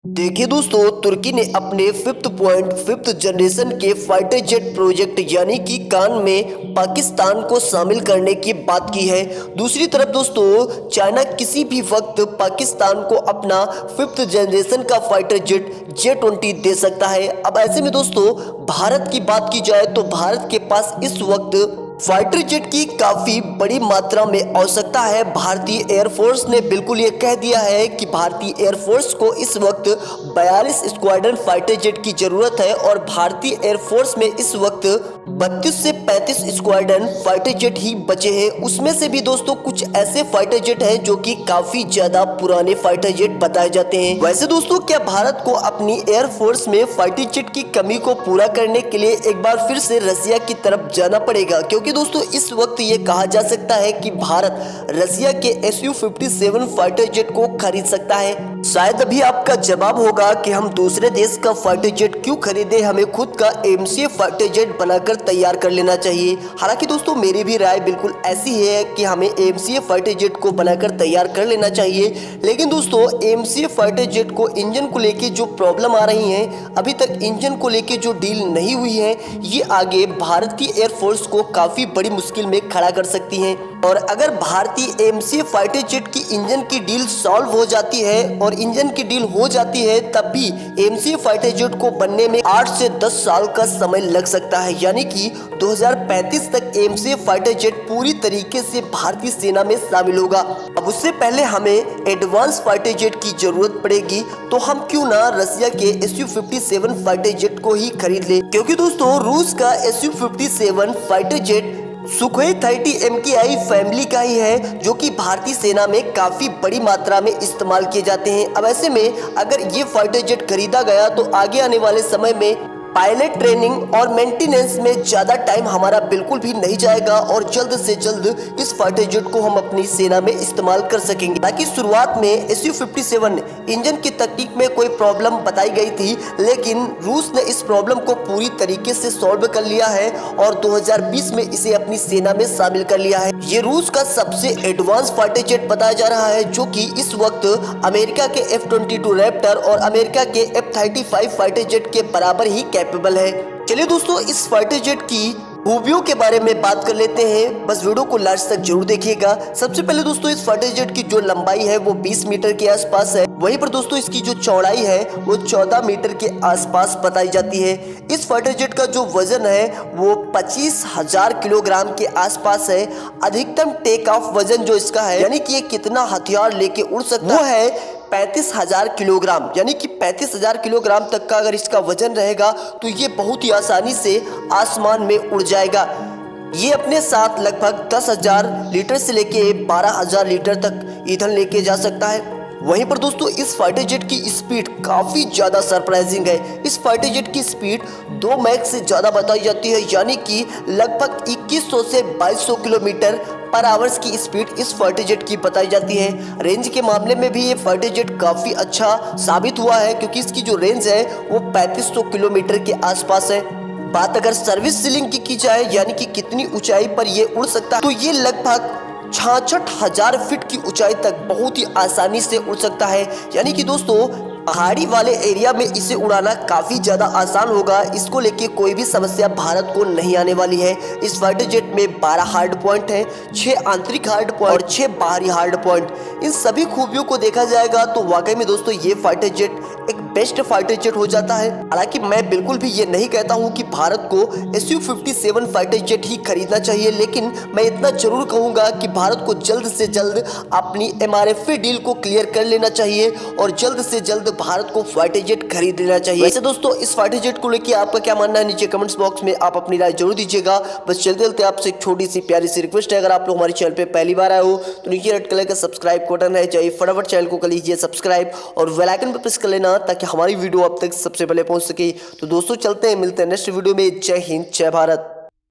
देखिए दोस्तों, तुर्की ने अपने फिफ्थ जनरेशन के फाइटर जेट प्रोजेक्ट यानी कि कान में पाकिस्तान को शामिल करने की बात की है। दूसरी तरफ दोस्तों, चाइना किसी भी वक्त पाकिस्तान को अपना फिफ्थ जनरेशन का फाइटर जेट J-20 दे सकता है। अब ऐसे में दोस्तों, भारत की बात की जाए तो भारत के पास इस वक्त फाइटर जेट की काफी बड़ी मात्रा में आवश्यकता है। भारतीय एयरफोर्स ने बिल्कुल ये कह दिया है कि भारतीय एयरफोर्स को इस वक्त 42 स्क्वाड्रन फाइटर जेट की जरूरत है और भारतीय एयरफोर्स में इस वक्त 32 से 35 स्क्वाड्रन फाइटर जेट ही बचे हैं। उसमें से भी दोस्तों कुछ ऐसे फाइटर जेट हैं जो कि काफी ज्यादा पुराने फाइटर जेट बताए जाते हैं। वैसे दोस्तों, क्या भारत को अपनी एयरफोर्स में फाइटर जेट की कमी को पूरा करने के लिए एक बार फिर से रसिया की तरफ जाना पड़ेगा? क्योंकि दोस्तों इस वक्त ये कहा जा सकता है कि भारत रसिया के Su-57 फाइटर जेट को खरीद सकता है। शायद अभी आपका जवाब होगा कि हम दूसरे देश का फाइटर जेट क्यों खरीदे, हमें खुद का MCA फाइटर जेट बनाकर तैयार कर लेना चाहिए। हालांकि दोस्तों मेरी भी राय बिल्कुल ऐसी है कि हमें MCA फाइटर जेट को बनाकर तैयार कर लेना चाहिए। लेकिन दोस्तों MCA फाइटर जेट को इंजन को लेके जो प्रॉब्लम आ रही है, अभी तक इंजन को लेके जो डील नहीं हुई है, ये आगे भारतीय एयरफोर्स को काफी बड़ी मुश्किल में खड़ा कर सकती हैं। और अगर भारतीय MCA फाइटर जेट की इंजन की डील सॉल्व हो जाती है और इंजन की डील हो जाती है, तब भी MCA फाइटर जेट को बनने में 8 से 10 साल का समय लग सकता है। यानी कि 2035 तक MCA फाइटर जेट पूरी तरीके से भारतीय सेना में शामिल होगा। अब उससे पहले हमें एडवांस फाइटर जेट की जरूरत पड़ेगी, तो हम क्यों ना रसिया के Su-57 फाइटर जेट को ही खरीद ले। क्योंकि दोस्तों रूस का Su-57 fighter jet Sukhoi 30 MKI family का ही है, जो कि भारतीय सेना में काफी बड़ी मात्रा में इस्तेमाल किए जाते हैं। अब ऐसे में अगर ये फाइटर जेट खरीदा गया तो आगे आने वाले समय में पायलट ट्रेनिंग और मेंटेनेंस में ज्यादा टाइम हमारा बिल्कुल भी नहीं जाएगा और जल्द से जल्द इस फाइटर जेट को हम अपनी सेना में इस्तेमाल कर सकेंगे। ताकि शुरुआत में Su-57 इंजन की तकनीक में कोई प्रॉब्लम बताई गई थी, लेकिन रूस ने इस प्रॉब्लम को पूरी तरीके से सॉल्व कर लिया है और 2020 में इसे अपनी सेना में शामिल कर लिया है। ये रूस का सबसे एडवांस फाइटर जेट बताया जा रहा है, जो कि इस वक्त अमेरिका के F-22 रैप्टर और अमेरिका के F-35 फाइटर जेट के बराबर ही कैपेबल है। चलिए दोस्तों, इस फाइटर जेट की खूबियों के बारे में बात कर लेते हैं। बस वीडियो को लास्ट तक जरूर देखिएगा। सबसे पहले दोस्तों, इस फाइटर जेट की जो लंबाई है वो 20 मीटर के आसपास है। वहीं पर दोस्तों इसकी जो चौड़ाई है वो 14 मीटर के आसपास बताई जाती है। इस फाइटर जेट का जो वजन है वो 25,000 किलोग्राम के आसपास है। अधिकतम टेक ऑफ वजन जो इसका है, यानी कि ये कितना हथियार लेके उड़ सकता है, वो है 35,000 किलोग्राम। यानी कि 35,000 किलोग्राम तक का अगर इसका वजन रहेगा तो ये बहुत ही आसानी से आसमान में उड़ जाएगा। ये अपने साथ लगभग 10,000 लीटर से लेके 12,000 लीटर तक ईंधन लेके जा सकता है। वहीं पर दोस्तों इस फाइटर जेट की स्पीड काफी ज्यादा सरप्राइजिंग है। इस फाइटर जेट की स्पीड 2 मैक से ज्यादा बताई जाती है, यानी कि लगभग 2100 से 2200 किलोमीटर पर आवर्स की स्पीड इस फाइटर जेट की बताई जाती है। रेंज के मामले में भी ये फाइटर जेट काफी अच्छा साबित हुआ है, क्योंकि इसकी जो रेंज है वो 3500 किलोमीटर के आसपास है। बात अगर सर्विस सीलिंग की जाए, यानी कि कितनी ऊंचाई पर ये उड़ सकता है, तो ये लगभग 66,000 फीट की ऊंचाई तक बहुत ही आसानी से उड़ सकता है। यानी कि दोस्तों पहाड़ी वाले एरिया में इसे उड़ाना काफी ज्यादा आसान होगा। इसको लेके कोई भी समस्या भारत को नहीं आने वाली है। इस फाइटर जेट में 12 हार्ड पॉइंट है, 6 आंतरिक हार्ड पॉइंट और 6 बाहरी हार्ड पॉइंट। इन सभी खूबियों को देखा जाएगा तो वाकई में दोस्तों ये फाइटर जेट एक बेस्ट फाइटर जेट हो जाता है। हालांकि मैं बिल्कुल भी ये नहीं कहता हूँ कि भारत को Su-57 फाइटर जेट ही खरीदना चाहिए, लेकिन मैं इतना जरूर कहूंगा कि भारत को जल्द से जल्द अपनी MRFA डील को क्लियर कर लेना चाहिए और जल्द से जल्द भारत को फाइटर जेट खरीद लेना चाहिए। वैसे दोस्तों इस फाइटर जेट को लेकर आपका क्या मानना है, नीचे कमेंट्स बॉक्स में आप अपनी राय जरूर दीजिएगा। बस चलते चलते आपसे एक छोटी सी प्यारी सी रिक्वेस्ट है, अगर आप लोग हमारे चैनल पे पहली बार आए हो तो नीचे रेड कलर का सब्सक्राइब का बटन है, चाहिए फटाफट चैनल को कर लीजिए सब्सक्राइब और बेल आइकन पर प्रेस कर लेना ताकि हमारी वीडियो आप तक सबसे पहले पहुंच सके। तो दोस्तों चलते हैं, मिलते हैं नेक्स्ट वीडियो में। जय हिंद, जय भारत।